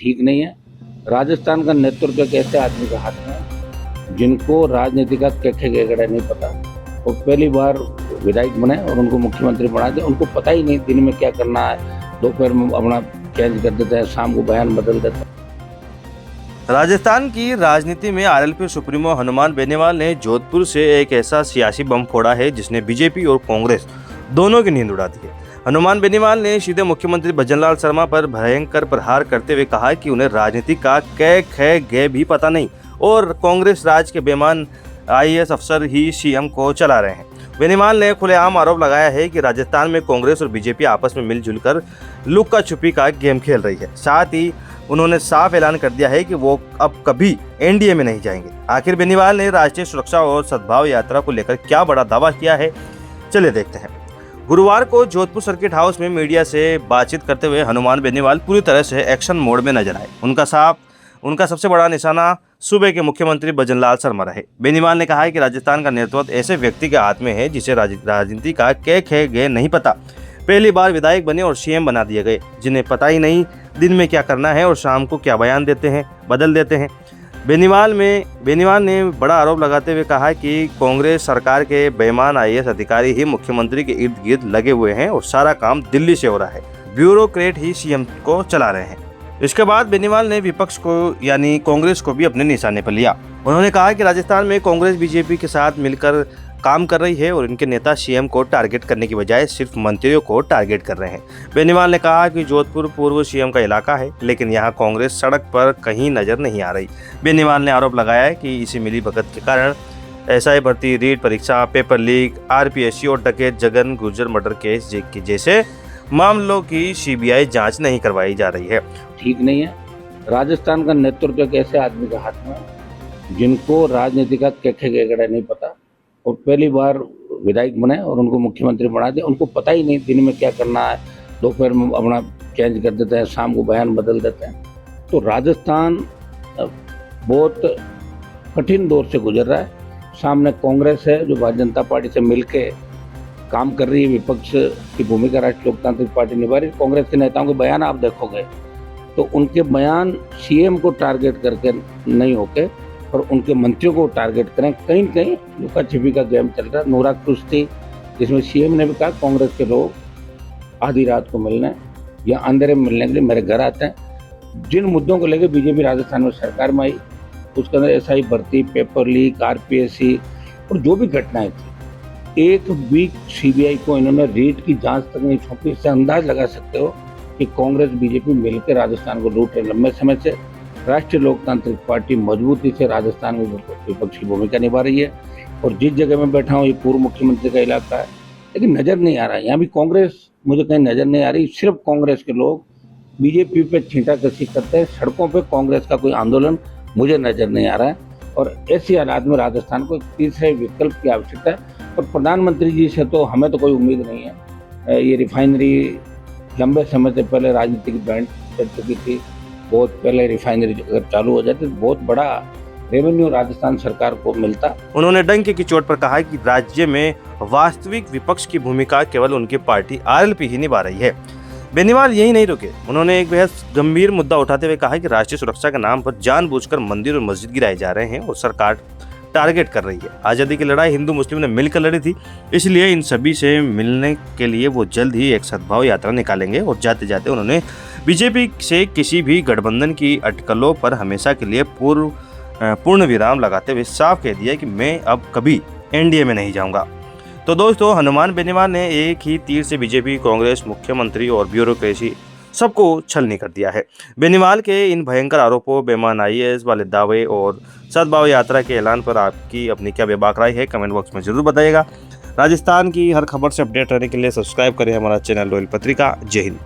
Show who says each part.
Speaker 1: ठीक नहीं है। राजस्थान का नेतृत्व कैसे आदमी के हाथ में है जिनको राजनीति का केखे गेगड़ा नहीं पता। वो पहली बार विधायक बने और उनको मुख्यमंत्री बना दे, उनको पता ही नहीं दिन में क्या करना है, दोपहर में अपना चेंज कर देते हैं, शाम को बयान बदल देते हैं।
Speaker 2: राजस्थान की राजनीति में आरएलपी सुप्रीमो हनुमान बेनीवाल ने जोधपुर से एक ऐसा सियासी बम फोड़ा है जिसने बीजेपी और कांग्रेस दोनों की नींद उड़ा दी है। हनुमान बेनीवाल ने सीधे मुख्यमंत्री भजनलाल शर्मा पर भयंकर प्रहार करते हुए कहा कि उन्हें राजनीति का कै खे गे भी पता नहीं और कांग्रेस राज के बेईमान आईएएस अफसर ही सीएम को चला रहे हैं। बेनीवाल ने खुलेआम आरोप लगाया है कि राजस्थान में कांग्रेस और बीजेपी आपस में मिलजुल कर लुक्का छुपी का गेम खेल रही है। साथ ही उन्होंने साफ ऐलान कर दिया है कि वो अब कभी एनडीए में नहीं जाएंगे। आखिर बेनीवाल ने राष्ट्रीय सुरक्षा और सद्भाव यात्रा को लेकर क्या बड़ा दावा किया है, चलिए देखते हैं। गुरुवार को जोधपुर सर्किट हाउस में मीडिया से बातचीत करते हुए हनुमान बेनीवाल पूरी तरह से एक्शन मोड में नजर आए। उनका सबसे बड़ा निशाना सूबे के मुख्यमंत्री भजनलाल शर्मा रहे। बेनीवाल ने कहा है कि राजस्थान का नेतृत्व ऐसे व्यक्ति के हाथ में है जिसे राजनीति का कै खे गे नहीं पता। पहली बार विधायक बने और सीएम बना दिए गए, जिन्हें पता ही नहीं दिन में क्या करना है और शाम को क्या बयान देते हैं, बदल देते हैं। बेनीवाल ने बड़ा आरोप लगाते हुए कहा कि कांग्रेस सरकार के बेईमान आईएएस अधिकारी ही मुख्यमंत्री के इर्द गिर्द लगे हुए हैं और सारा काम दिल्ली से हो रहा है। ब्यूरोक्रेट ही सीएम को चला रहे हैं। इसके बाद बेनीवाल ने विपक्ष को यानी कांग्रेस को भी अपने निशाने पर लिया। उन्होंने कहा कि राजस्थान में कांग्रेस बीजेपी के साथ मिलकर काम कर रही है और इनके नेता सीएम को टारगेट करने की बजाय सिर्फ मंत्रियों को टारगेट कर रहे हैं। बेनीवाल ने कहा कि जोधपुर पूर्व सीएम का इलाका है, लेकिन यहाँ कांग्रेस सड़क पर कहीं नजर नहीं आ रही। बेनीवाल ने आरोप लगाया है कि इसी मिलीभगत के कारण एसआई भर्ती, रीट परीक्षा, पेपर लीक, आरपीएससी और डकैत जगन गुर्जर मर्डर केस जैसे मामलों की सीबीआई जांच नहीं करवाई जा रही है।
Speaker 1: ठीक नहीं है। राजस्थान का नेतृत्व कैसे आदमी के हाथ में है जिनको राजनीति का केखे गेगड़ा नहीं पता और पहली बार विधायक बने और उनको मुख्यमंत्री बना दे, उनको पता ही नहीं दिन में क्या करना है, दोपहर में अपना चेंज कर देते हैं, शाम को बयान बदल देते हैं। तो राजस्थान बहुत कठिन दौर से गुजर रहा है। सामने कांग्रेस है जो भारतीय जनता पार्टी से मिलके काम कर रही है, विपक्ष की भूमिका राष्ट्रीय लोकतांत्रिक पार्टी निभा रही है। कांग्रेस के नेताओं के बयान आप देखोगे तो उनके बयान सीएम को टारगेट करके नहीं होके और उनके मंत्रियों को टारगेट करें। कहीं कहीं लुका छिपी का गेम चल रहा है। नूरा खुश थी जिसमें सीएम ने भी कहा कांग्रेस के लोग आधी रात को मिलने या अंधेरे में मिलने के लिए मेरे घर आते हैं। जिन मुद्दों को लेकर बीजेपी राजस्थान में सरकार में आई उसके अंदर एसआई भर्ती, पेपर लीक, आरपीएससी और जो भी घटनाएं थी, एक वीक सीबीआई को इन्होंने रीट की जांच तक नहीं सौंपी। इससे अंदाज लगा सकते हो कि कांग्रेस बीजेपी मिलकर राजस्थान को लूट रहे। लंबे समय से राष्ट्रीय लोकतांत्रिक पार्टी मजबूती से राजस्थान में विपक्ष की भूमिका निभा रही है और जिस जगह में बैठा हूँ ये पूर्व मुख्यमंत्री का इलाका है, लेकिन नजर नहीं आ रहा है। यहाँ भी कांग्रेस मुझे कहीं नजर नहीं आ रही। सिर्फ कांग्रेस के लोग बीजेपी पे छींटाकशी करते हैं। सड़कों पे कांग्रेस का कोई आंदोलन मुझे नजर नहीं आ रहा है और ऐसी हालात में राजस्थान को एक तीसरे विकल्प की आवश्यकता है। और प्रधानमंत्री जी से तो हमें तो कोई उम्मीद नहीं है। ये रिफाइनरी लंबे समय से पहले राजनीतिक बैंड चल चुकी थी। बहुत पहले रिफाइनरी अगर चालू हो जाती तो बहुत बड़ा रेवेन्यू राजस्थान सरकार को मिलता।
Speaker 2: उन्होंने डंके की चोट पर कहा कि राज्य में वास्तविक विपक्ष की भूमिका केवल उनकी पार्टी आरएलपी ही निभा रही है। बेनीवाल यही नहीं रुके। उन्होंने एक बेहद गंभीर मुद्दा उठाते हुए कहा कि राष्ट्रीय सुरक्षा के नाम पर जानबूझकर मंदिर और मस्जिद गिराए जा रहे हैं और सरकार टारगेट कर रही है। आज़ादी की लड़ाई हिंदू मुस्लिम ने मिलकर लड़ी थी, इसलिए इन सभी से मिलने के लिए वो जल्द ही एक सद्भाव यात्रा निकालेंगे। और जाते जाते उन्होंने बीजेपी से किसी भी गठबंधन की अटकलों पर हमेशा के लिए पूर्ण विराम लगाते हुए साफ कह दिया कि मैं अब कभी एनडीए में नहीं जाऊंगा। तो दोस्तों, हनुमान बेनीवाल ने एक ही तीर से बीजेपी, कांग्रेस, मुख्यमंत्री और ब्यूरोक्रेसी सबको छलनी कर दिया है। बेनीवाल के इन भयंकर आरोपों, बेईमान आईएएस वाले दावे और सद्भाव यात्रा के ऐलान पर आपकी अपनी क्या बेबाक राय है, कमेंट बॉक्स में जरूर बताइएगा। राजस्थान की हर खबर से अपडेट रहने के लिए सब्सक्राइब करें हमारा चैनल रॉयल पत्रिका। जय हिंद।